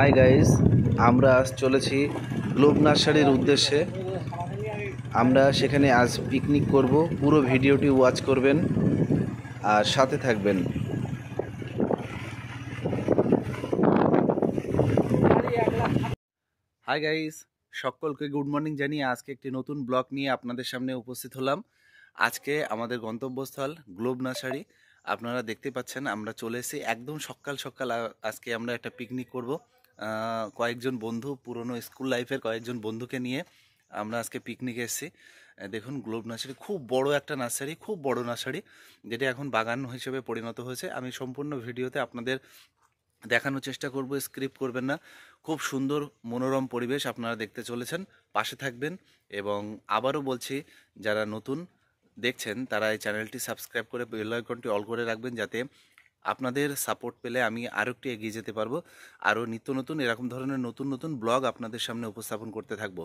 Hi guys, আমরা আজ চলেছি গ্লোব নার্সারির উদ্দেশ্যে। আমরা সেখানে আজ পিকনিক করব। পুরো ভিডিওটি ওয়াচ করবেন আর সাথে থাকবেন। হাই গাইস, সকলকে গুড মর্নিং জানিয়ে আজকে একটি নতুন ব্লগ নিয়ে আপনাদের সামনে উপস্থিত হলাম। আজকে আমাদের গন্তব্যস্থল গ্লোব নার্সারি। আপনারা দেখতে পাচ্ছেন আমরা চলে এসেছি একদম সকাল সকাল। আজকে আমরা একটা পিকনিক করব। কয়েকজন বন্ধু, পুরনো স্কুল লাইফের কয়েকজন বন্ধুকে নিয়ে আমরা আজকে পিকনিকে এসেছি। দেখুন, গ্লোব নার্সারি খুব বড় একটা নার্সারি, খুব বড় নার্সারি, যেটা এখন বাগান হিসেবে পরিণত হয়েছে। আমি সম্পূর্ণ ভিডিওতে আপনাদের দেখানোর চেষ্টা করব, স্ক্রিপ্ট করবেন না। খুব সুন্দর মনোরম পরিবেশ আপনারা দেখতে চলেছেন, পাশে থাকবেন। এবং আবারও বলছি, যারা নতুন দেখছেন তারা এই চ্যানেলটি সাবস্ক্রাইব করে বেল আইকনটি অল করে রাখবেন, যাতে আপনাদের সাপোর্ট পেলে আমি আরও একটু এগিয়ে যেতে পারবো। আরও নিত্য নতুন এরকম ধরনের নতুন নতুন ব্লগ আপনাদের সামনে উপস্থাপন করতে থাকবো।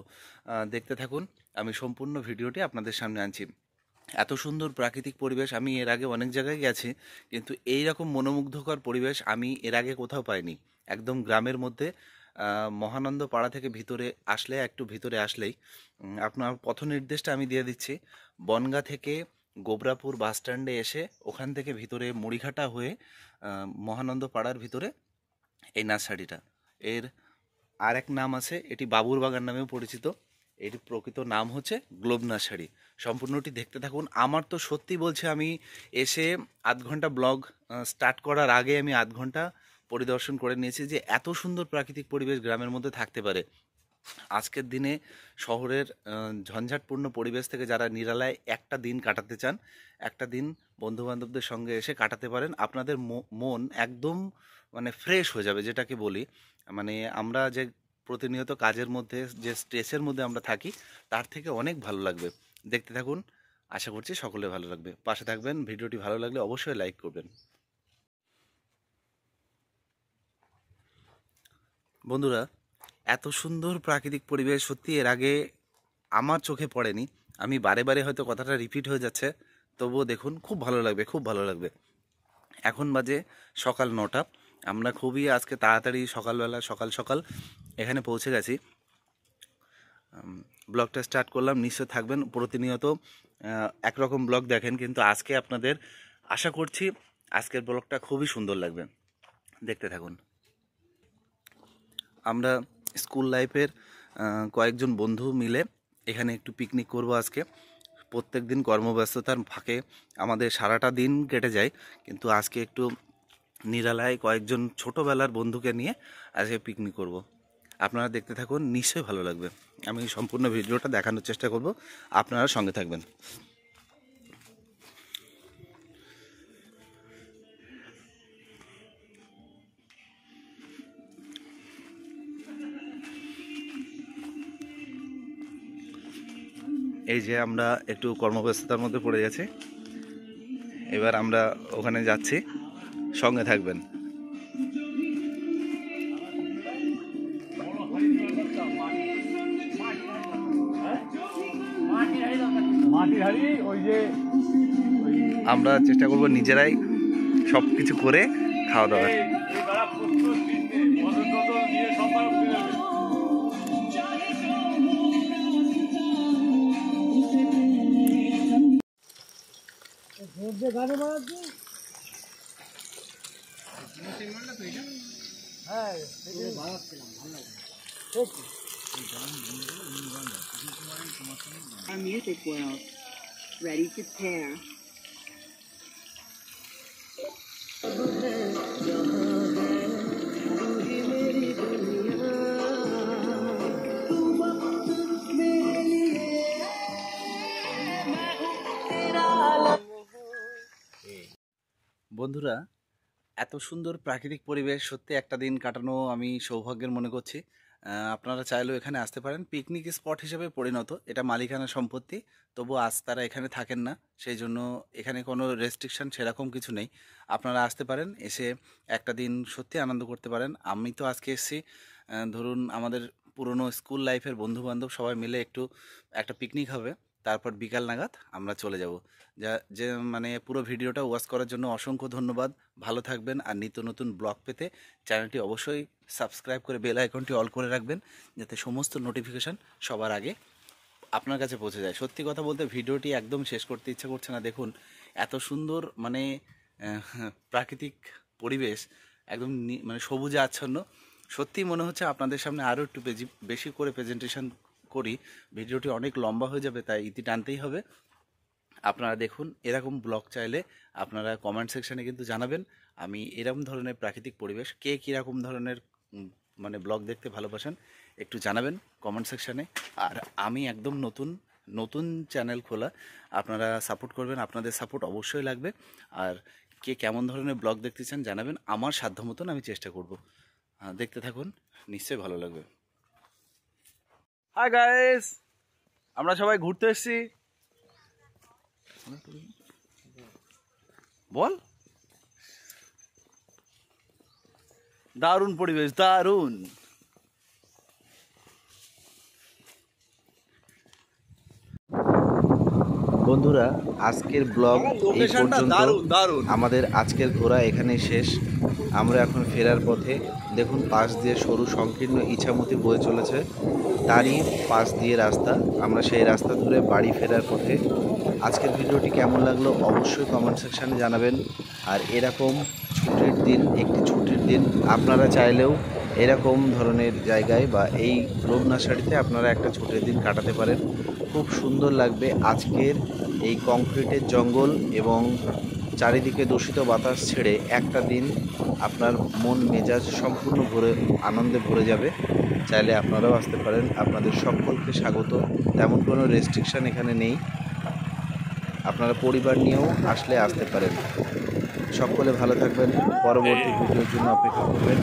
দেখতে থাকুন, আমি সম্পূর্ণ ভিডিওটি আপনাদের সামনে আনছি। এত সুন্দর প্রাকৃতিক পরিবেশ আমি এর আগে অনেক জায়গায় গেছি, কিন্তু এই রকম মনোমুগ্ধকর পরিবেশ আমি এর আগে কোথাও পাইনি। একদম গ্রামের মধ্যে, মহানন্দ পাড়া থেকে ভিতরে আসলে, একটু ভিতরে আসলেই আপনার পথ নির্দেশটা আমি দিয়ে দিচ্ছি। বনগাঁ থেকে গোবরাপুর বাস স্ট্যান্ডে এসে ওখান থেকে ভিতরে মুড়িঘাটা হয়ে মহানন্দ পাড়ার ভিতরে এই নার্সারিটা। এর আর এক নাম আছে, এটি বাবুর বাগান নামেও পরিচিত। এর প্রকৃত নাম হচ্ছে গ্লোব নার্সারি। সম্পূর্ণটি দেখতে থাকুন। আমার তো সত্যি বলছে, আমি এসে আধ ঘন্টা ব্লগ স্টার্ট করার আগে আমি আধ ঘন্টা পরিদর্শন করে নিয়েছি যে এত সুন্দর প্রাকৃতিক পরিবেশ গ্রামের মধ্যে থাকতে পারে। আজকের দিনে শহরের ঝঞ্ঝাটপূর্ণ পরিবেশ থেকে যারা নিরালায় একটা দিন কাটাতে চান, একটা দিন বন্ধুবান্ধবদের সঙ্গে এসে কাটাতে পারেন, আপনাদের মন একদম মানে ফ্রেশ হয়ে যাবে। যেটাকে বলি, মানে আমরা যে প্রতিনিয়ত কাজের মধ্যে যে স্ট্রেসের মধ্যে আমরা থাকি, তার থেকে অনেক ভালো লাগবে। দেখতে থাকুন, আশা করছি সকলে ভালো লাগবে। পাশে থাকবেন। ভিডিওটি ভালো লাগলে অবশ্যই লাইক করবেন। বন্ধুরা, এত সুন্দর প্রাকৃতিক পরিবেশ সত্যি এর আগে আমার চোখে পড়েনি। আমি বারে বারে হয়তো কথাটা রিপিট হয়ে যাচ্ছে, তবুও দেখুন, খুব ভালো লাগবে, খুব ভালো লাগবে। এখন বাজে সকাল 9টা। আমরা খুবই আজকে তাড়াতাড়ি সকালবেলা সকাল সকাল এখানে পৌঁছে গেছি। ব্লগটা স্টার্ট করলাম। নিশ্চয় থাকবেন, প্রতিনিয়ত একরকম ব্লগ দেখেন, কিন্তু আজকে আপনাদের আশা করছি আজকের ব্লগটা খুবই সুন্দর লাগবে। দেখতে থাকুন। আমরা স্কুল লাইফের কয়েকজন বন্ধু মিলে এখানে একটু পিকনিক করব আজকে। প্রত্যেক দিন কর্মব্যস্ততার ফাঁকে আমাদের সারাটা দিন কেটে যায়, কিন্তু আজকে একটু নিরালায় কয়েকজন ছোটোবেলার বন্ধুকে নিয়ে আজকে পিকনিক করব। আপনারা দেখতে থাকুন, নিশ্চয়ই ভালো লাগবে। আমি সম্পূর্ণ ভিডিওটা দেখানোর চেষ্টা করব, আপনারা সঙ্গে থাকবেন। এই যে আমরা একটু কর্মব্যস্ততার মধ্যে পড়ে গেছি, এবার আমরা ওখানে যাচ্ছি, সঙ্গে থাকবেন। আমরা চেষ্টা করব নিজেরাই সব কিছু করে খাওয়া দাওয়া। Our music world, ready to pair. বন্ধুরা, এত সুন্দর প্রাকৃতিক পরিবেশ সত্যি একটা দিন কাটানো আমি সৌভাগ্যের মনে করছি। আপনারা চাইলেও এখানে আসতে পারেন। পিকনিক স্পট হিসেবে পরিণত, এটা মালিকানা সম্পত্তি, তবু আজ তারা এখানে থাকেন না, সেই জন্য এখানে কোনো রেস্ট্রিকশন সেরকম কিছু নেই। আপনারা আসতে পারেন, এসে একটা দিন সত্যি আনন্দ করতে পারেন। আমি তো আজকে এসেছি, ধরুন আমাদের পুরনো স্কুল লাইফের বন্ধুবান্ধব সবাই মিলে একটা পিকনিক হবে। তারপর বিকাল নাগাদ আমরা চলে যাব। যে মানে পুরো ভিডিওটা ওয়াচ করার জন্য অসংখ্য ধন্যবাদ। ভালো থাকবেন, আর নিত্য নতুন ব্লগ পেতে চ্যানেলটি অবশ্যই সাবস্ক্রাইব করে বেল আইকনটি অল করে রাখবেন, যাতে সমস্ত নোটিফিকেশান সবার আগে আপনার কাছে পৌঁছে যায়। সত্যি কথা বলতে ভিডিওটি একদম শেষ করতে ইচ্ছা করছে না। দেখুন এত সুন্দর মানে প্রাকৃতিক পরিবেশ, একদম মানে সবুজে আচ্ছন্ন। সত্যিই মনে হচ্ছে আপনাদের সামনে আরও একটু বেশি করে প্রেজেন্টেশন করি। ভিডিওটি অনেক লম্বা হয়ে যাবে, তাই ইতি টানতেই হবে। আপনারা দেখুন, এরকম ব্লগ চাইলে আপনারা কমেন্ট সেকশানে কিন্তু জানাবেন। আমি এরকম ধরনের প্রাকৃতিক পরিবেশ, কে কীরকম ধরনের মানে ব্লগ দেখতে ভালোবাসেন একটু জানাবেন কমেন্ট সেকশানে। আর আমি একদম নতুন নতুন চ্যানেল খোলা, আপনারা সাপোর্ট করবেন, আপনাদের সাপোর্ট অবশ্যই লাগবে। আর কে কেমন ধরনের ব্লগ দেখতে চান জানাবেন, আমার সাধ্য মতন আমি চেষ্টা করব। দেখতে থাকুন, নিশ্চয়ই ভালো লাগবে। হাই গাইস, আমরা সবাই ঘুরতে এসেছি। বল, দারুণ পরিবেশ, দারুণ। বন্ধুরা, আজকের ব্লগ এই পর্যন্ত। আমাদের আজকের ঘোরা এখানেই শেষ। আমরা এখন ফেরার পথে। দেখুন পাশ দিয়ে সরু সংকীর্ণ ইছামতি বয়ে চলেছে, তারই পাশ দিয়ে রাস্তা। আমরা সেই রাস্তা ধরে বাড়ি ফেরার পথে। আজকের ভিডিওটি কেমন লাগলো অবশ্যই কমেন্ট সেকশানে জানাবেন। আর এরকম ছুটির দিন, একটি ছুটির দিন আপনারা চাইলেও এরকম ধরনের জায়গায় বা এই গ্লোব নার্সারিতে আপনারা একটা ছুটির দিন কাটাতে পারেন। খুব সুন্দর লাগবে আজকের এই কংক্রিটের জঙ্গল এবং চারিদিকে দূষিত বাতাস ছেড়ে একটা দিন আপনার মন মেজাজ সম্পূর্ণ আনন্দে ভরে যাবে। চাইলে আপনারাও আসতে পারেন। আপনাদের সকলকে স্বাগত। তেমন কোনো রেস্ট্রিকশান এখানে নেই, আপনারা পরিবার নিয়েও আসতে পারেন। সকলে ভালো থাকবেন, পরবর্তী ভিডিওর জন্য অপেক্ষা করবেন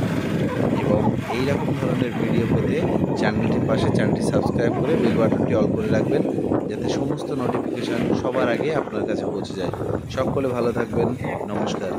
এবং এই রকম ধরনের ভিডিও পেতে চ্যানেলটি সাবস্ক্রাইব করে বেল বাটনটি অল করে রাখবেন, যাতে সমস্ত নোটিফিকেশান সবার আগে আপনার কাছে পৌঁছে যায়। সকলে ভালো থাকবেন, নমস্কার।